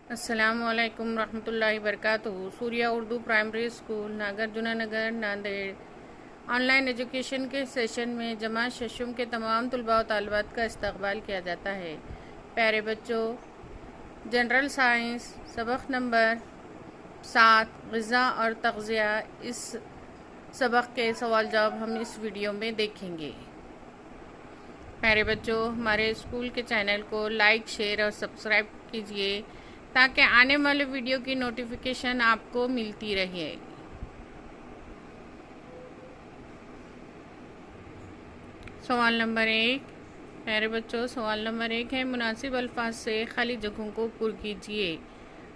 السلام علیکم ورحمۃ اللہ وبرکاتہ۔ Surya Urdu primary school Nagarjuna Nagar Nanded online education کے سیشن میں جماعت ششم کے تمام طلباء و طالبات کا استقبال کیا جاتا ہے۔ پیارے بچوں، جنرل سائنس سبق نمبر 7 غذا اور تغذیہ، اس سبق کے سوال جواب ہم اس ویڈیو میں دیکھیں گے۔ پیارے بچوں، ہمارے اسکول کے چینل کو لائک، شیئر اور سبسکرائب کیجیے تاکہ آنے والے ویڈیو کی نوٹیفیکیشن آپ کو ملتی رہے۔ سوال نمبر 1، پیارے بچوں، سوال نمبر 1 ہے مناسب الفاظ سے خالی جگہوں کو پر کیجیے۔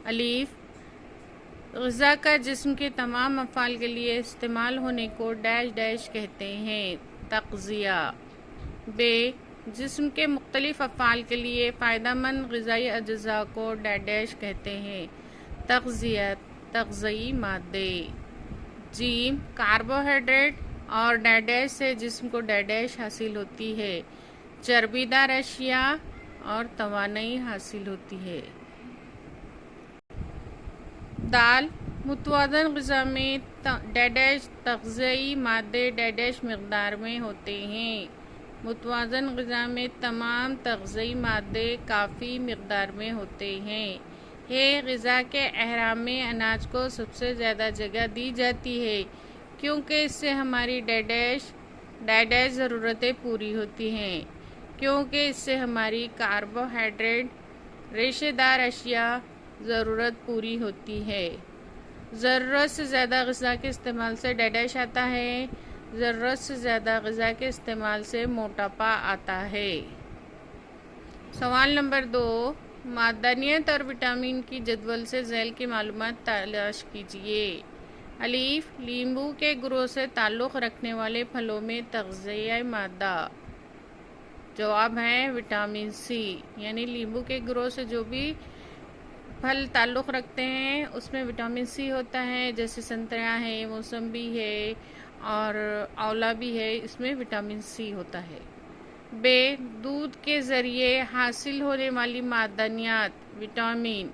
الف، غذا کا جسم کے تمام افعال کے لیے استعمال ہونے کو ڈیش ڈیش کہتے ہیں، تغذیہ۔ ب، جسم کے مختلف افعال کے لیے فائدہ مند غذائی اجزاء کو ڈیش ڈیش کہتے ہیں، تغذیہ، تغذئی مادے۔ ج، کاربوہائیڈریٹ اور ڈیش ڈیش سے جسم کو ڈیش ڈیش حاصل ہوتی ہے، چربی دار اشیاء اور توانائی حاصل ہوتی ہے۔ دال، متوازن غذا میں ڈیش ڈیش تغذئی مادے ڈیش ڈیش مقدار میں ہوتے ہیں، متوازن غذا میں تمام تغذئی مادے کافی مقدار میں ہوتے ہیں۔ ہے، غذا کے اہرام میں اناج کو سب سے زیادہ جگہ دی جاتی ہے کیونکہ اس سے ہماری ڈیش ڈیش ضرورتیں پوری ہوتی ہیں، کیونکہ اس سے ہماری کاربوہائیڈریٹ ریشے دار اشیاء ضرورت پوری ہوتی ہے۔ ضرورت سے زیادہ غذا کے استعمال سے ڈیش ڈیش آتا ہے، ضرورت سے زیادہ غذا کے استعمال سے موٹاپا آتا ہے۔ سوال نمبر 2، معدنیات اور وٹامن کی جدول سے ذیل کی معلومات تلاش کیجیے۔ الف، لیمبو کے گروہ سے تعلق رکھنے والے پھلوں میں تغذیہ مادہ۔ جواب ہے وٹامن سی، یعنی لیمبو کے گروہ سے جو بھی پھل تعلق رکھتے ہیں اس میں وٹامن سی ہوتا ہے، جیسے سنترا ہے، موسمبی ہے اور اولا بھی ہے، اس میں وٹامن سی ہوتا ہے۔ ب، دودھ کے ذریعے حاصل ہونے والی معدنیات، وٹامن۔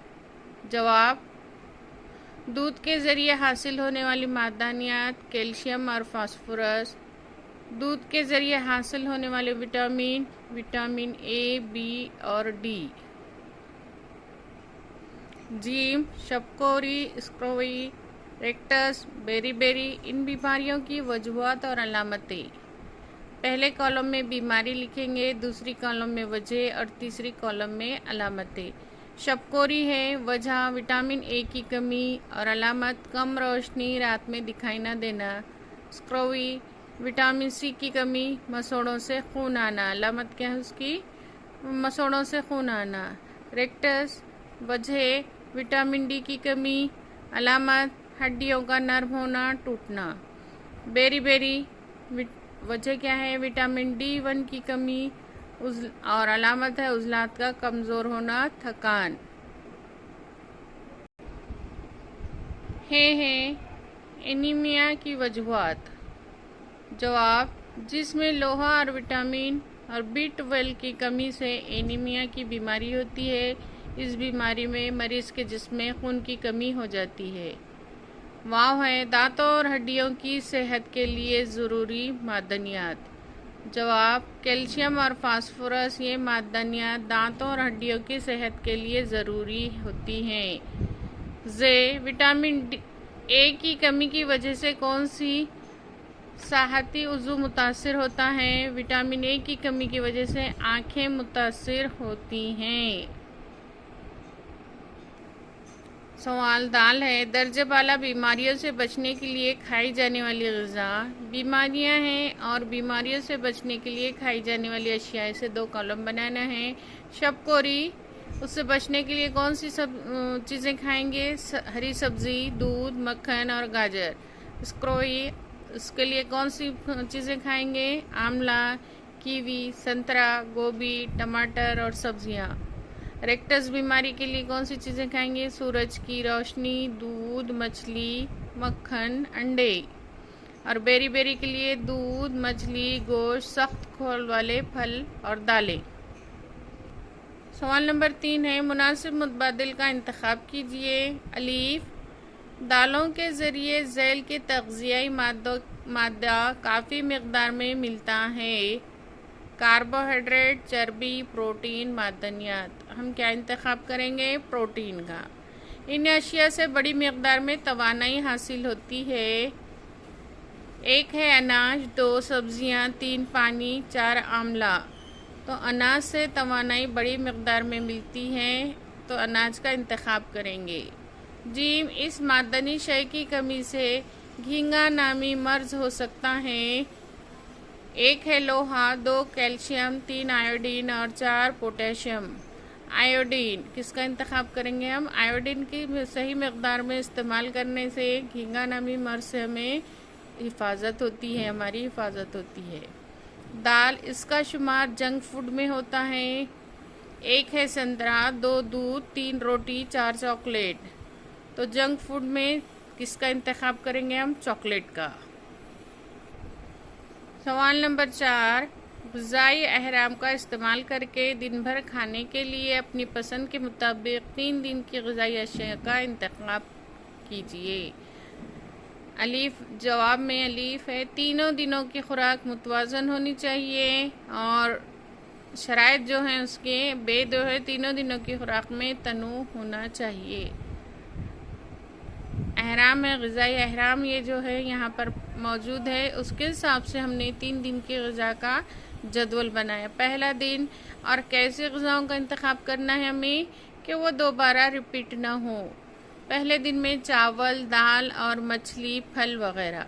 جواب، دودھ کے ذریعے حاصل ہونے والی معدنیات کیلشیم اور فاسفورس۔ دودھ کے ذریعے حاصل ہونے والے وٹامن، وٹامن اے، بی اور ڈی۔ ج، شبکوری، اسکروئی، ریکٹس، بیری بیری، ان بیماریوں کی وجوہات اور علامتیں۔ پہلے کالم میں بیماری لکھیں گے، دوسری کالم میں وجہ اور تیسری کالم میں علامتیں۔ شبکوری ہے، وجہ وٹامن اے کی کمی اور علامت کم روشنی، رات میں دکھائی نہ دینا۔ اسکروئی، وٹامن سی کی کمی، مسوڑوں سے خون آنا، علامت کیا ہے اس کی؟ مسوڑوں سے خون آنا۔ ریکٹس، وجہ وٹامن ڈی کی کمی، علامت ہڈیوں کا نرم ہونا، ٹوٹنا۔ بیری بیری، وجہ کیا ہے؟ وٹامن ڈی1 کی کمی اور علامت ہے عضلات کا کمزور ہونا، تھکان۔ ہے اینیمیا کی وجوہات۔ جواب، جسم میں لوہا اور وٹامن اور B12 کی کمی سے اینیمیا کی بیماری ہوتی ہے، اس بیماری میں مریض کے جسم میں خون کی کمی ہو جاتی ہے۔ واو ہے، دانتوں اور ہڈیوں کی صحت کے لیے ضروری معدنیات۔ جواب، کیلشیم اور فاسفورس، یہ معدنیات دانتوں اور ہڈیوں کی صحت کے لیے ضروری ہوتی ہیں۔ وٹامن اے کی کمی کی وجہ سے کون سی صحتی عضو متاثر ہوتا ہے؟ وٹامن اے کی کمی کی وجہ سے آنکھیں متاثر ہوتی ہیں۔ سوال دال ہے، درجہ بالا بیماریوں سے بچنے کے لیے کھائی جانے والی غذا۔ بیماریاں ہیں اور بیماریوں سے بچنے کے لیے کھائی جانے والی اشیاء سے 2 کالم بنانا ہے۔ شبکوری، اس سے بچنے کے لیے کون سی چیزیں کھائیں گے؟ ہری سبزی، دودھ، مکھن اور گاجر۔ اسکروئی، اس کے لیے کون سی چیزیں کھائیں گے؟ آملہ، کیوی، سنترا، گوبھی، ٹماٹر اور سبزیاں۔ ریکٹس بیماری کے لیے کون سی چیزیں کھائیں گے؟ سورج کی روشنی، دودھ، مچھلی، مکھن، انڈے۔ اور بیری بیری کے لیے دودھ، مچھلی، گوشت، سخت کھول والے پھل اور دالیں۔ سوال نمبر 3 ہے، مناسب متبادل کا انتخاب کیجیے۔ الف، دالوں کے ذریعے ذیل کے تغذیائی مادہ کافی مقدار میں ملتا ہے۔ کاربوہائیڈریٹ، چربی، پروٹین، معدنیات۔ ہم کیا انتخاب کریں گے؟ پروٹین کا۔ ان اشیاء سے بڑی مقدار میں توانائی حاصل ہوتی ہے۔ 1 ہے اناج، 2 سبزیاں، 3 پانی، 4 آملہ۔ تو اناج سے توانائی بڑی مقدار میں ملتی ہے، تو اناج کا انتخاب کریں گے۔ جیم، اس معدنی شے کی کمی سے گھینگا نامی مرض ہو سکتا ہے۔ 1 ہے لوہا، 2 کیلشیم، 3 آیوڈین اور 4 پوٹیشیم۔ آیوڈین، کس کا انتخاب کریں گے ہم؟ آیوڈین کی صحیح مقدار میں استعمال کرنے سے گھینگا نامی مرض سے ہمیں حفاظت ہوتی ہے، ہماری حفاظت ہوتی ہے۔ دال، اس کا شمار جنک فوڈ میں ہوتا ہے۔ 1 ہے سنترا، 2 دودھ، 3 روٹی، 4 چاکلیٹ۔ تو جنک فوڈ میں کس کا انتخاب کریں گے ہم؟ چاکلیٹ کا۔ سوال نمبر 4، غذائی اہرام کا استعمال کر کے دن بھر کھانے کے لیے اپنی پسند کے مطابق 3 دن کی غذائی اشیاء کا انتخاب کیجیے۔ الف، جواب میں الف ہے، تینوں دنوں کی خوراک متوازن ہونی چاہیے، اور شرائط جو ہیں اس کے جو ہے تینوں دنوں کی خوراک میں تنوع ہونا چاہیے۔ احرام ہے، غذائی احرام یہ جو ہے یہاں پر موجود ہے، اس کے حساب سے ہم نے 3 دن کی غذا کا جدول بنایا۔ پہلا دن، اور کیسے غذاؤں کا انتخاب کرنا ہے ہمیں کہ وہ دوبارہ ریپیٹ نہ ہو۔ پہلے دن میں چاول، دال اور مچھلی، پھل وغیرہ۔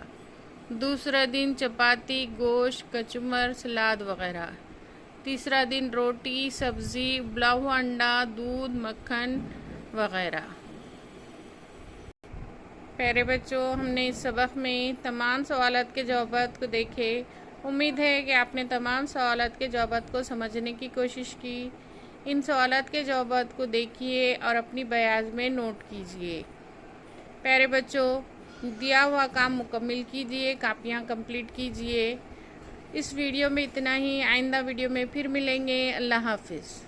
دوسرا دن چپاتی، گوشت، کچمبر، سلاد وغیرہ۔ تیسرا دن روٹی، سبزی، ابلا ہوا انڈا، دودھ، مکھن وغیرہ۔ پیارے بچوں، ہم نے اس سبق میں تمام سوالات کے جوابات کو دیکھے۔ امید ہے کہ آپ نے تمام سوالات کے جوابات کو سمجھنے کی کوشش کی۔ ان سوالات کے جوابات کو دیکھیے اور اپنی بیاض میں نوٹ کیجیے۔ پیارے بچوں، دیا ہوا کام مکمل کیجیے، کاپیاں کمپلیٹ کیجیے۔ اس ویڈیو میں اتنا ہی، آئندہ ویڈیو میں پھر ملیں گے۔ اللہ حافظ۔